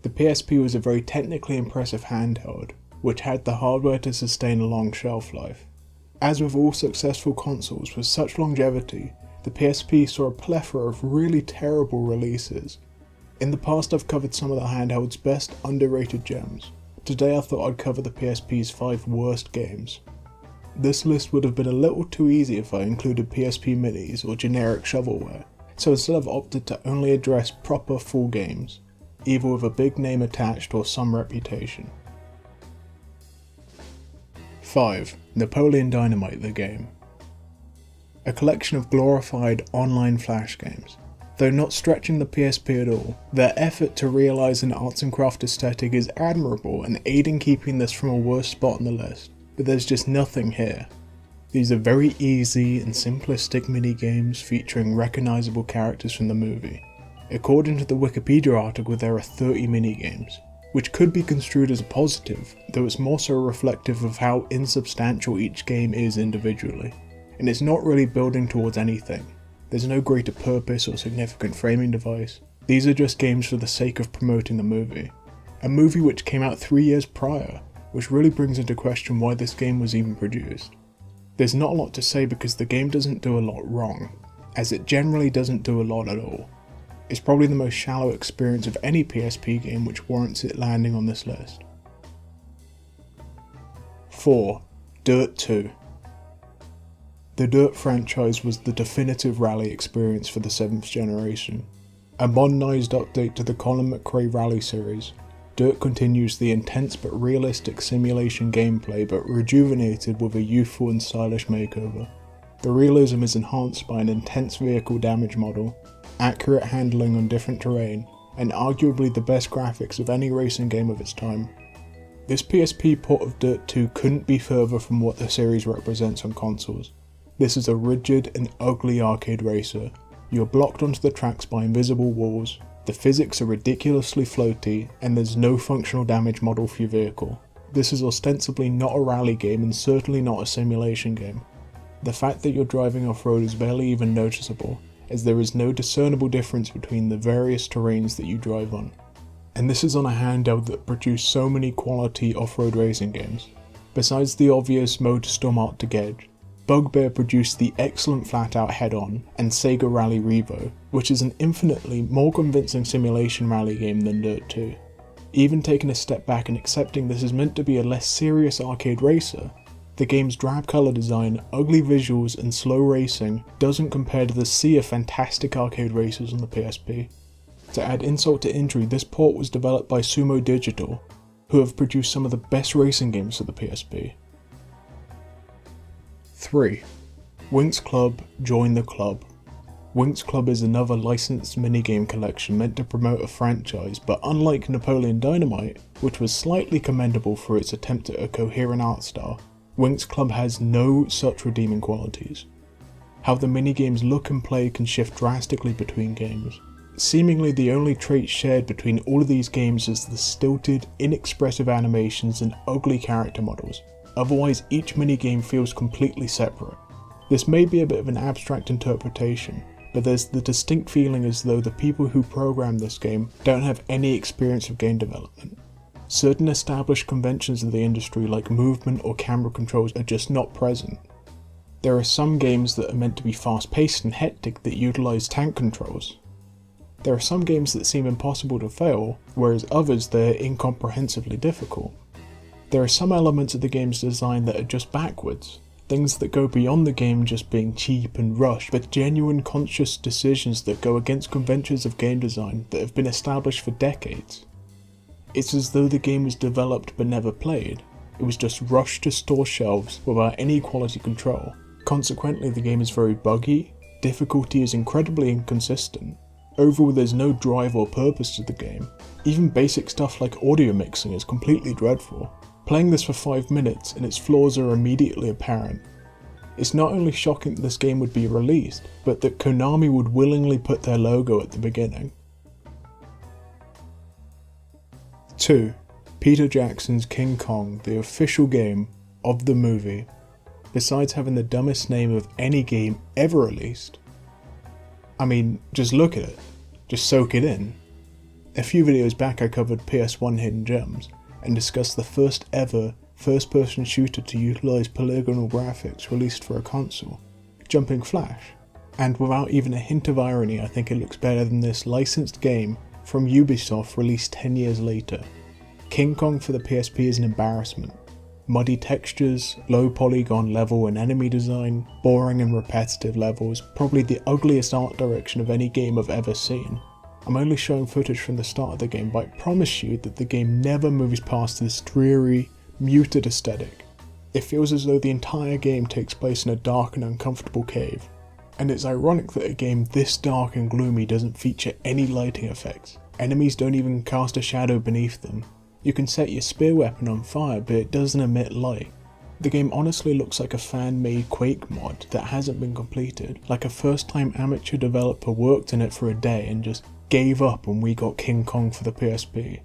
The PSP was a very technically impressive handheld, which had the hardware to sustain a long shelf life. As with all successful consoles with such longevity, the PSP saw a plethora of really terrible releases. In the past I've covered some of the handheld's best underrated gems. Today I thought I'd cover the PSP's 5 worst games. This list would have been a little too easy if I included PSP minis or generic shovelware, so instead I've opted to only address proper full games, either with a big name attached or some reputation. 5. Napoleon Dynamite the game. A collection of glorified online flash games. Though not stretching the PSP at all, their effort to realise an arts and craft aesthetic is admirable and aiding keeping this from a worse spot on the list, but there's just nothing here. These are very easy and simplistic mini-games featuring recognisable characters from the movie. According to the Wikipedia article, there are 30 mini-games, which could be construed as a positive, though it's more so reflective of how insubstantial each game is individually, and it's not really building towards anything. There's no greater purpose or significant framing device. These are just games for the sake of promoting the movie. A movie which came out 3 years prior, which really brings into question why this game was even produced. There's not a lot to say because the game doesn't do a lot wrong, as it generally doesn't do a lot at all. It's probably the most shallow experience of any PSP game which warrants it landing on this list. 4. Dirt 2. The Dirt franchise was the definitive rally experience for the 7th generation. A modernised update to the Colin McRae rally series, Dirt continues the intense but realistic simulation gameplay but rejuvenated with a youthful and stylish makeover. The realism is enhanced by an intense vehicle damage model, accurate handling on different terrain, and arguably the best graphics of any racing game of its time. This PSP port of Dirt 2 couldn't be further from what the series represents on consoles. This is a rigid and ugly arcade racer. You are blocked onto the tracks by invisible walls, the physics are ridiculously floaty, and there's no functional damage model for your vehicle. This is ostensibly not a rally game and certainly not a simulation game. The fact that you're driving off-road is barely even noticeable, as there is no discernible difference between the various terrains that you drive on. And this is on a handheld that produced so many quality off-road racing games. Besides the obvious MotorStorm Arctic Edge, Bugbear produced the excellent Flat-Out Head-On and Sega Rally Revo, which is an infinitely more convincing simulation rally game than Dirt 2. Even taking a step back and accepting this is meant to be a less serious arcade racer, the game's drab colour design, ugly visuals and slow racing doesn't compare to the sea of fantastic arcade racers on the PSP. To add insult to injury, this port was developed by Sumo Digital, who have produced some of the best racing games for the PSP. 3. Winx Club Join the Club. Winx Club is another licensed minigame collection meant to promote a franchise, but unlike Napoleon Dynamite, which was slightly commendable for its attempt at a coherent art style, Winx Club has no such redeeming qualities. How the minigames look and play can shift drastically between games. Seemingly the only trait shared between all of these games is the stilted, inexpressive animations and ugly character models. Otherwise, each minigame feels completely separate. This may be a bit of an abstract interpretation, but there's the distinct feeling as though the people who programmed this game don't have any experience of game development. Certain established conventions of the industry like movement or camera controls are just not present. There are some games that are meant to be fast-paced and hectic that utilise tank controls. There are some games that seem impossible to fail, whereas others that are incomprehensibly difficult. There are some elements of the game's design that are just backwards, things that go beyond the game just being cheap and rushed, but genuine conscious decisions that go against conventions of game design that have been established for decades. It's as though the game was developed but never played. It was just rushed to store shelves without any quality control. Consequently, the game is very buggy, difficulty is incredibly inconsistent. Overall, there's no drive or purpose to the game. Even basic stuff like audio mixing is completely dreadful. Playing this for 5 minutes and its flaws are immediately apparent. It's not only shocking that this game would be released, but that Konami would willingly put their logo at the beginning. 2. Peter Jackson's King Kong, the official game of the movie, besides having the dumbest name of any game ever released. I mean, just look at it. Just soak it in. A few videos back I covered PS1 hidden gems, and discussed the first ever first-person shooter to utilise polygonal graphics released for a console, Jumping Flash. And without even a hint of irony, I think it looks better than this licensed game from Ubisoft released 10 years later. King Kong for the PSP is an embarrassment. Muddy textures, low polygon level and enemy design, boring and repetitive levels, probably the ugliest art direction of any game I've ever seen. I'm only showing footage from the start of the game, but I promise you that the game never moves past this dreary, muted aesthetic. It feels as though the entire game takes place in a dark and uncomfortable cave. And it's ironic that a game this dark and gloomy doesn't feature any lighting effects. Enemies don't even cast a shadow beneath them. You can set your spear weapon on fire, but it doesn't emit light. The game honestly looks like a fan-made Quake mod that hasn't been completed, like a first-time amateur developer worked in it for a day and just gave up when we got King Kong for the PSP.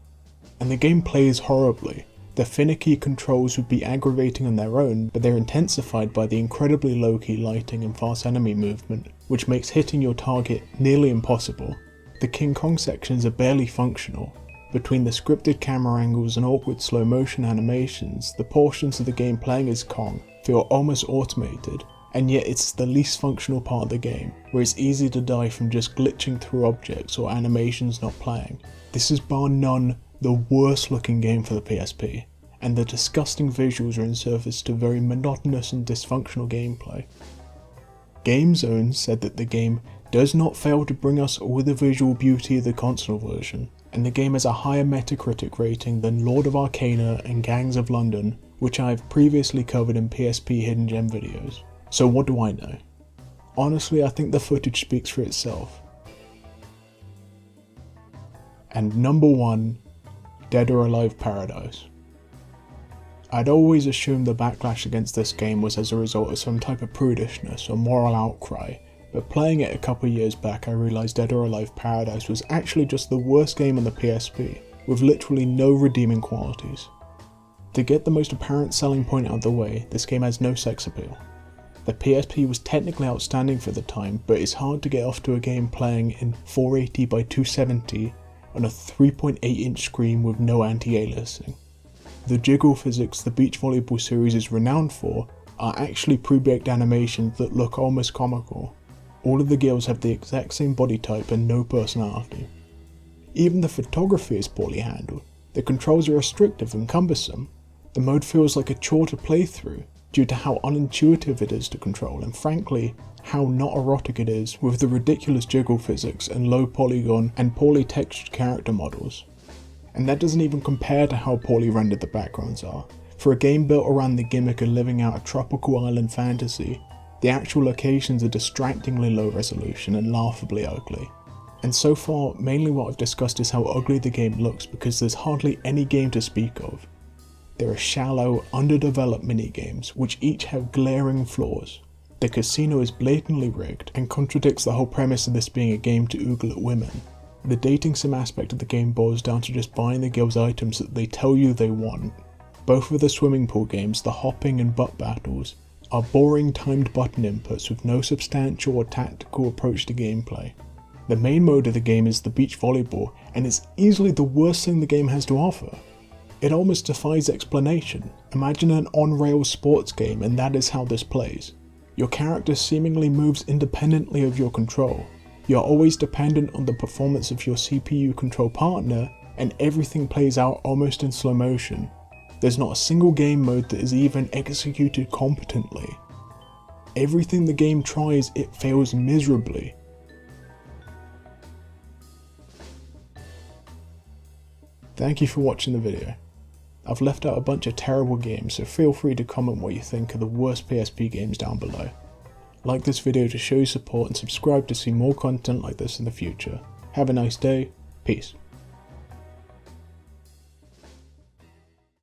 And the game plays horribly. The finicky controls would be aggravating on their own, but they're intensified by the incredibly low-key lighting and fast enemy movement, which makes hitting your target nearly impossible. The King Kong sections are barely functional. Between the scripted camera angles and awkward slow motion animations, the portions of the game playing as Kong feel almost automated, and yet it's the least functional part of the game, where it's easy to die from just glitching through objects or animations not playing. This is bar none the worst looking game for the PSP, and the disgusting visuals are in service to very monotonous and dysfunctional gameplay. GameZone said that the game does not fail to bring us all the visual beauty of the console version, and the game has a higher Metacritic rating than Lord of Arcana and Gangs of London, which I have previously covered in PSP hidden gem videos. So what do I know? Honestly, I think the footage speaks for itself. And number 1, Dead or Alive Paradise. I'd always assumed the backlash against this game was as a result of some type of prudishness or moral outcry, but playing it a couple years back I realised Dead or Alive Paradise was actually just the worst game on the PSP, with literally no redeeming qualities. To get the most apparent selling point out of the way, this game has no sex appeal. The PSP was technically outstanding for the time, but it's hard to get off to a game playing in 480 by 270 on a 3.8 inch screen with no anti-aliasing. The jiggle physics the beach volleyball series is renowned for are actually pre-baked animations that look almost comical. All of the girls have the exact same body type and no personality. Even the photography is poorly handled. The controls are restrictive and cumbersome. The mode feels like a chore to play through due to how unintuitive it is to control, and frankly, how not erotic it is with the ridiculous jiggle physics and low polygon and poorly textured character models. And that doesn't even compare to how poorly rendered the backgrounds are. For a game built around the gimmick of living out a tropical island fantasy, the actual locations are distractingly low resolution and laughably ugly. And so far, mainly what I've discussed is how ugly the game looks because there's hardly any game to speak of. There are shallow, underdeveloped minigames which each have glaring flaws. The casino is blatantly rigged and contradicts the whole premise of this being a game to oogle at women. The dating sim aspect of the game boils down to just buying the girls items that they tell you they want. Both of the swimming pool games, the hopping and butt battles, are boring timed button inputs with no substantial or tactical approach to gameplay. The main mode of the game is the beach volleyball, and it's easily the worst thing the game has to offer. It almost defies explanation. Imagine an on-rails sports game and that is how this plays. Your character seemingly moves independently of your control. You're always dependent on the performance of your CPU control partner, and everything plays out almost in slow motion. There's not a single game mode that is even executed competently. Everything the game tries, it fails miserably. Thank you for watching the video. I've left out a bunch of terrible games, so feel free to comment what you think of the worst PSP games down below. Like this video to show your support and subscribe to see more content like this in the future. Have a nice day, peace.